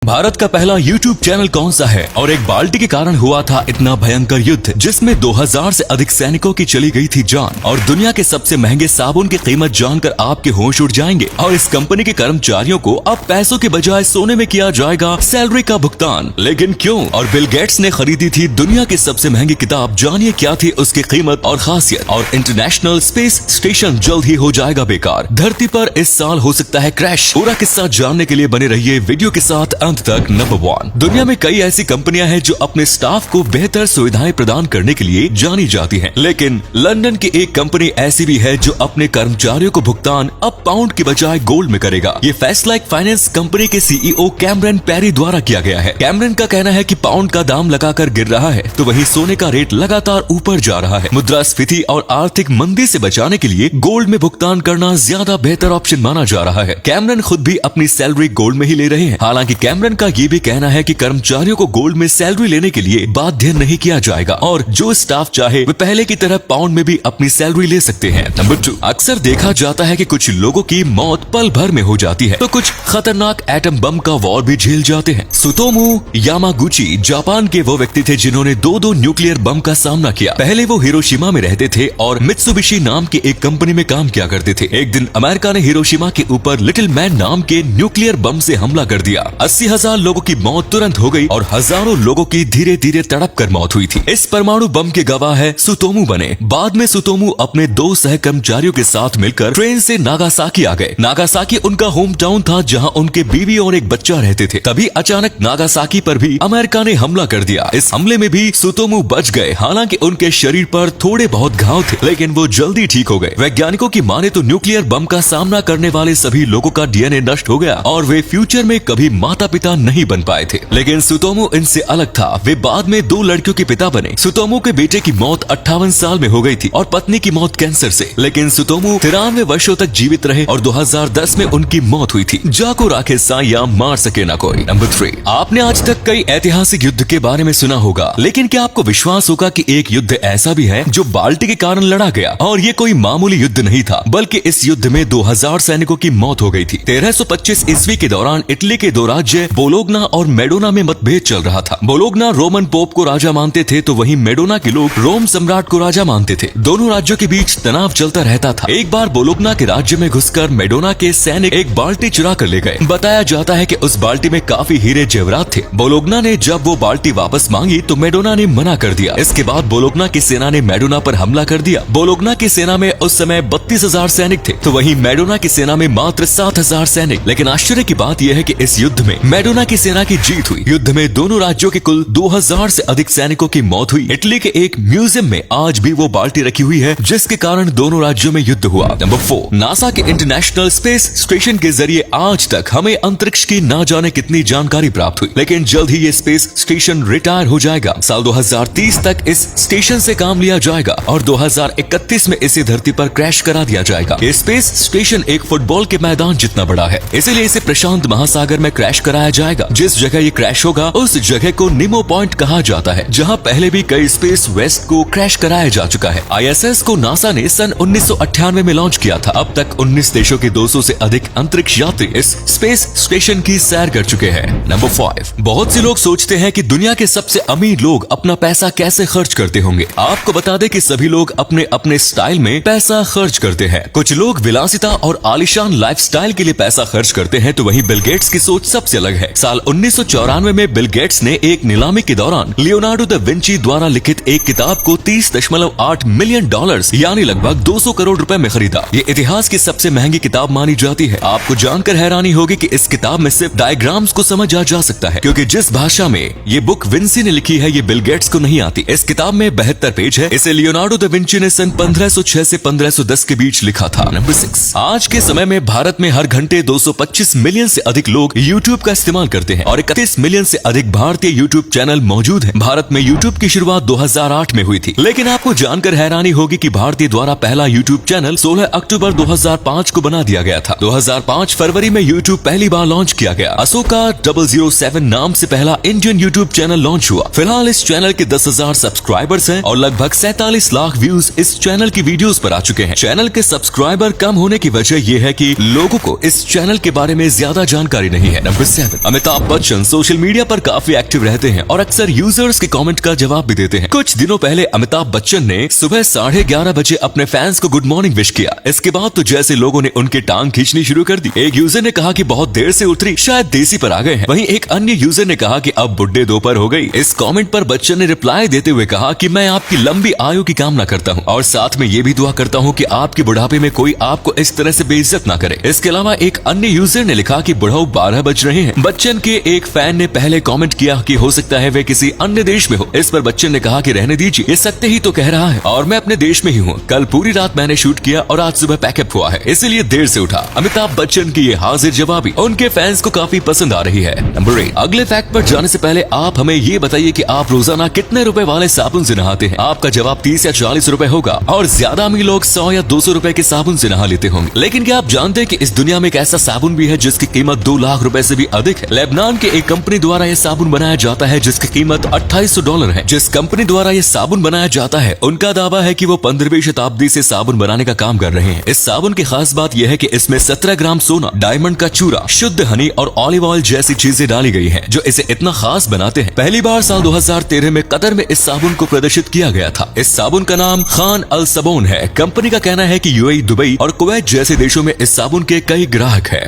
भारत का पहला YouTube channel कौन सा है और एक बाल्टी के कारण हुआ था इतना भयंकर युद्ध जिसमें 2000 से अधिक सैनिकों की चली गई थी जान। और दुनिया के सबसे महंगे साबुन की कीमत जानकर आपके होश उड़ जाएंगे। और इस कंपनी के कर्मचारियों को अब पैसों के बजाय सोने में किया जाएगा सैलरी का भुगतान। लेकिन क्यों? और बिल गेट्स ने खरीदी थी दुनिया की सबसे महंगी किताब। जानिए क्या थी उसकी कीमत और खासियत। और इंटरनेशनल स्पेस स्टेशन जल्द ही हो जाएगा बेकार। धरती पर इस साल हो सकता है क्रैश। पूरा किस्सा जानने के लिए बने रहिए वीडियो के साथ अंत तक। नंबर 1, दुनिया में कई ऐसी कंपनियां हैं जो अपने स्टाफ को बेहतर सुविधाएं प्रदान करने के लिए जानी जाती हैं। लेकिन लंदन की एक कंपनी ऐसी भी है जो अपने कर्मचारियों को भुगतान अब पाउंड की बजाय गोल्ड में करेगा। ये फैसला एक फाइनेंस कंपनी के सीईओ कैमरन पेरी द्वारा किया गया है। कैमरन का कहना है कि पाउंड का दाम लगाकर गिर रहा है तो वहीं सोने का रेट लगातार ऊपर जा रहा है। मुद्रास्फीति और आर्थिक मंदी से बचाने के लिए गोल्ड में भुगतान करना ज्यादा बेहतर ऑप्शन माना जा रहा है। कैमरन खुद भी अपनी सैलरी गोल्ड में ही ले रहे हैं। हालांकि कैमरन का ये भी कहना है कि कर्मचारियों को गोल्ड में सैलरी लेने के लिए बाध्य नहीं किया जाएगा और जो स्टाफ चाहे वे पहले की तरह पाउंड में भी अपनी सैलरी ले सकते हैं। नंबर 2, अक्सर देखा जाता है कि कुछ लोगों की मौत पल भर में हो जाती है तो कुछ खतरनाक एटम बम का वॉर भी झेल जाते हैं। सुतोमू यामागुची जापान के वो व्यक्ति थे जिन्होंने दो न्यूक्लियर बम का सामना किया। पहले वो हिरोशिमा में रहते थे और मित्सुबिशी नाम के एक कंपनी में काम किया करते थे। एक दिन अमेरिका ने हिरोशिमा के ऊपर लिटिल मैन नाम के न्यूक्लियर बम से हमला कर दिया। 80,000 लोगों की मौत तुरंत हो गई और हजारों लोगों की धीरे धीरे तड़प कर मौत हुई थी। इस परमाणु बम के गवाह है सुतोमू बने। बाद में सुतोमू अपने 2 सह कर्मचारियों के साथ मिलकर ट्रेन से नागासाकी आ गए। नागासाकी उनका होम टाउन था जहां उनके बीवी और एक बच्चा रहते थे। तभी अचानक नागासाकी पर भी अमेरिका ने हमला कर दिया। इस हमले में भी सुतोमू बच गए। हालांकि उनके शरीर पर थोड़े बहुत घाव थे लेकिन वो जल्दी ठीक हो गए। वैज्ञानिकों की माने तो न्यूक्लियर बम का सामना करने वाले सभी लोगों का डीएनए नष्ट हो गया और वे फ्यूचर में कभी माता पिता नहीं बन पाए थे। लेकिन सुतोमू इनसे अलग था। वे बाद में 2 लड़कियों के पिता बने। सुतोमू के बेटे की मौत 58 साल में हो गई थी और पत्नी की मौत कैंसर से। लेकिन सुतोमू 93 वर्षों तक जीवित रहे और 2010 में उनकी मौत हुई थी। जाको राखे साया मार सके ना कोई। नंबर 3, आपने आज तक कई ऐतिहासिक युद्ध के बारे में सुना होगा लेकिन क्या आपको विश्वास होगा कि एक युद्ध ऐसा भी है जो बाल्टी के कारण लड़ा गया? और ये कोई मामूली युद्ध नहीं था बल्कि इस युद्ध में 2000 सैनिकों की मौत हो गई थी। 1325 ईस्वी के दौरान इटली के 2 राज्य बोलोग्ना और मेडोना में मतभेद चल रहा था। बोलोग्ना रोमन पोप को राजा मानते थे तो वहीं मेडोना के लोग रोम सम्राट को राजा मानते थे। दोनों राज्यों के बीच तनाव चलता रहता था। एक बार बोलोग्ना के राज्य में घुसकर मेडोना के सैनिक एक बाल्टी चुरा कर ले गए। बताया जाता है कि उस बाल्टी में काफी हीरे जेवरात थे। बोलोग्ना ने जब वो बाल्टी वापस मांगी तो मेडोना ने मना कर दिया। इसके बाद बोलोग्ना की सेना ने मेडोना पर हमला कर दिया। बोलोग्ना की सेना में उस समय 32,000 सैनिक थे तो वहीं मेडोना की सेना में मात्र 7,000 सैनिक। लेकिन आश्चर्य की बात यह है कि इस युद्ध में मेडोना की सेना की जीत हुई। युद्ध में दोनों राज्यों के कुल 2000 से अधिक सैनिकों की मौत हुई। इटली के एक म्यूजियम में आज भी वो बाल्टी रखी हुई है जिसके कारण दोनों राज्यों में युद्ध हुआ। नंबर 4, नासा के इंटरनेशनल स्पेस स्टेशन के जरिए आज तक हमें अंतरिक्ष की ना जाने कितनी जानकारी प्राप्त हुई। लेकिन जल्द ही ये स्पेस स्टेशन रिटायर हो जाएगा। साल 2030 तक इस स्टेशन से काम लिया जाएगा और 2031 में इसे धरती पर क्रैश करा दिया जाएगा। ये स्पेस स्टेशन एक फुटबॉल के मैदान जितना बड़ा है इसीलिए इसे प्रशांत महासागर में क्रैश कराया जाएगा। जिस जगह ये क्रैश होगा उस जगह को निमो पॉइंट कहा जाता है जहां पहले भी कई स्पेस वेस्ट को क्रैश कराया जा चुका है। आईएसएस को नासा ने सन 1998 में लॉन्च किया था। अब तक 19 देशों के 200 से अधिक अंतरिक्ष यात्री इस स्पेस स्टेशन की सैर कर चुके हैं। नंबर 5, बहुत से लोग सोचते हैं कि दुनिया के सबसे अमीर लोग अपना पैसा कैसे खर्च करते होंगे। आपको बता दें कि सभी लोग अपने अपने स्टाइल में पैसा खर्च करते हैं। कुछ लोग विलासिता और आलिशान लाइफस्टाइल के लिए पैसा खर्च करते हैं तो वहीं बिल गेट्स की सोच सबसे अलग है। साल 1994 में बिल गेट्स ने एक नीलामी के दौरान लियोनार्डो दा विंची द्वारा लिखित एक किताब को $30.8 मिलियन यानी लगभग 200 करोड़ रुपए में खरीदा। ये इतिहास की सबसे महंगी किताब मानी जाती है। आपको जानकर हैरानी होगी कि इस किताब में सिर्फ डायग्राम्स को समझा जा सकता है क्योंकि जिस भाषा में ये बुक विंसी ने लिखी है ये बिल गेट्स को नहीं आती। इस किताब में 72 पेज है। इसे लियोनार्डो दा विंची ने सन 1506 से 1510 के बीच लिखा था। नंबर 6, आज के समय में भारत में हर घंटे 225 मिलियन से अधिक लोग YouTube का इस्तेमाल करते हैं और 31 मिलियन से अधिक भारतीय YouTube चैनल मौजूद हैं। भारत में YouTube की शुरुआत 2008 में हुई थी। लेकिन आपको जानकर हैरानी होगी कि भारतीय द्वारा पहला YouTube चैनल 16 अक्टूबर 2005 को बना दिया गया था। 2005 फरवरी में YouTube पहली बार लॉन्च किया गया। अशोका 007 नाम से पहला इंडियन YouTube चैनल लॉन्च हुआ। फिलहाल इस चैनल के 10,000 सब्सक्राइबर्स हैं और लगभग 47 लाख व्यूज इस चैनल की वीडियोस पर आ चुके हैं। चैनल के सब्सक्राइबर कम होने की वजह यह है कि लोगों को इस चैनल के बारे में ज्यादा जानकारी नहीं है। Number 7, 7। Amitabh Bachchan social media पर काफी एक्टिव रहते हैं और अक्सर यूजर्स के कमेंट का जवाब भी देते हैं। कुछ दिनों पहले अमिताभ बच्चन ने सुबह 11:30 बजे अपने फैंस को गुड मॉर्निंग विश किया। इसके बाद तो जैसे लोगों ने उनके टांग खींचनी शुरू कर दी। एक यूजर ने कहा कि बहुत देर से उतरी, शायद देसी पर आ गए हैं। वहीं एक अन्य यूजर ने कहा कि अब बुड्ढे दोपहर हो गई। इस कमेंट पर बच्चन ने रिप्लाई देते हुए कहा कि मैं आपकी लंबी आयु की कामना करता हूं और साथ में ये भी दुआ करता हूं कि आपके बुढ़ापे में कोई आपको इस तरह से बेइज्जत ना करे। इसके अलावा एक अन्य यूजर ने लिखा कि बुढ़ाऊ 12 बज रहे हैं। बच्चन के एक फैन ने पहले कमेंट किया कि हो सकता है वे किसी अन्य देश में हो। इस पर बच्चन ने कहा कि रहने दीजिए, ये सत्य ही तो कह रहा है और मैं अपने देश में ही हूँ। कल पूरी रात मैंने शूट किया और आज सुबह पैकअप हुआ है, इसीलिए देर से उठा। अमिताभ बच्चन की ये हाजिर जवाबी उनके फैंस को काफी पसंद आ रही है। नंबर 8। अगले फैक्ट पर जाने से पहले आप हमें ये बताइए कि आप रोजाना कितने रुपए वाले साबुन से नहाते हैं। आपका जवाब 30 या 40 रुपए होगा और ज्यादा अमीर लोग 100 या 200 रुपए के साबुन से नहा लेते होंगे। लेकिन क्या आप जानते हैं कि इस दुनिया में एक ऐसा साबुन भी है जिसकी कीमत 2 लाख रुपए से भी अधिक है। लेबनान के एक कंपनी द्वारा यह साबुन बनाया जाता है जिसकी कीमत $2800 है। जिस कंपनी द्वारा यह साबुन बनाया जाता है उनका दावा है कि वो 15वीं शताब्दी से साबुन बनाने का काम कर रहे हैं। इस साबुन की खास बात यह है कि इसमें 17 ग्राम सोना, डायमंड का चूरा, शुद्ध हनी और ऑलिव ऑयल जैसी चीजें डाली गई हैं, जो इसे इतना खास बनाते हैं। पहली बार साल 2013 में कतर में इस साबुन को प्रदर्शित किया गया था। इस साबुन का नाम खान अल सबोन है। कंपनी का कहना है कि यूएई, दुबई और कुवैत जैसे देशों में इस साबुन के कई ग्राहक हैं।